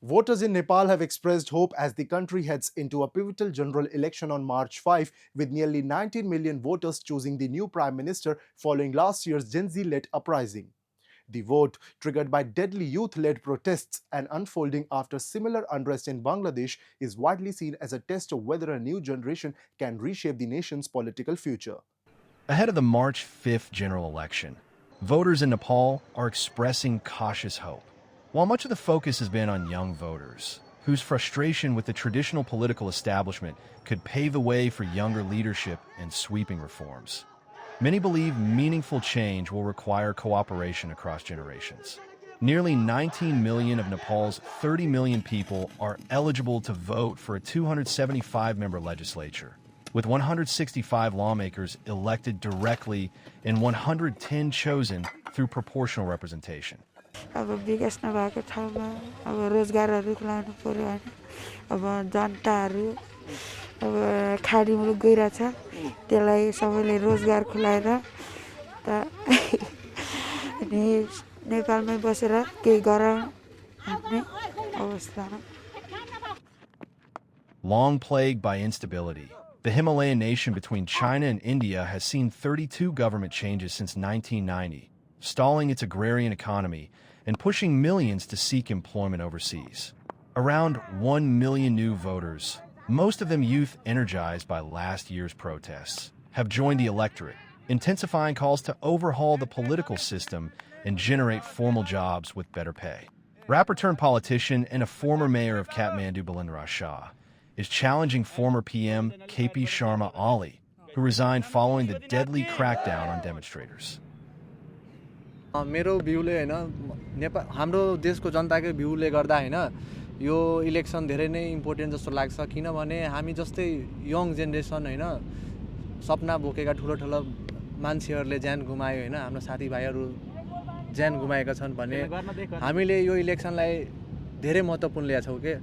Voters in Nepal have expressed hope as the country heads into a pivotal general election on March 5, with nearly 19 million voters choosing the new prime minister following last year's Gen Z-led uprising. The vote, triggered by deadly youth-led protests and unfolding after similar unrest in Bangladesh, is widely seen as a test of whether a new generation can reshape the nation's political future. Ahead of the March 5th general election, voters in Nepal are expressing cautious hope. While much of the focus has been on young voters, whose frustration with the traditional political establishment could pave the way for younger leadership and sweeping reforms, many believe meaningful change will require cooperation across generations. Nearly 19 million of Nepal's 30 million people are eligible to vote for a 275-member legislature, with 165 lawmakers elected directly and 110 chosen through proportional representation. अब विकास नभएको ठाउँमा अब रोजगारहरू लानु पर्यो हैन अब जनताहरू अब खाडी मुलुक गइराछ त्यसलाई सबैले रोजगार खुलाएर त अनि नेपालमै बसेर केही गरौँ भन्ने अवस्थामा Long plagued by instability, the Himalayan nation between China and India has seen 32 government changes since 1990, stalling its agrarian economy and pushing millions to seek employment overseas. Around 1 million new voters, most of them youth energized by last year's protests, have joined the electorate, intensifying calls to overhaul the political system and generate formal jobs with better pay. Rapper-turned-politician and a former mayor of Kathmandu, Balendra Shah, is challenging former PM KP Sharma Ali, who resigned following the deadly crackdown on demonstrators. मेरो भ्यूले हैन नेपाल हाम्रो देशको जनताकै भ्यूले गर्दा हैन यो election धेरै नै important जस्तो लाग्छ किनभने हामी जस्तै यङ जेनेरेसन हैन सपना बोकेका ठुलो ठुलो मान्छेहरूले ज्यान गुमायो हैन हाम्रो साथीभाइहरू ज्यान गुमाएका छन् भने हामीले यो इलेक्सनलाई धेरै महत्त्वपूर्ण लिएका छौं के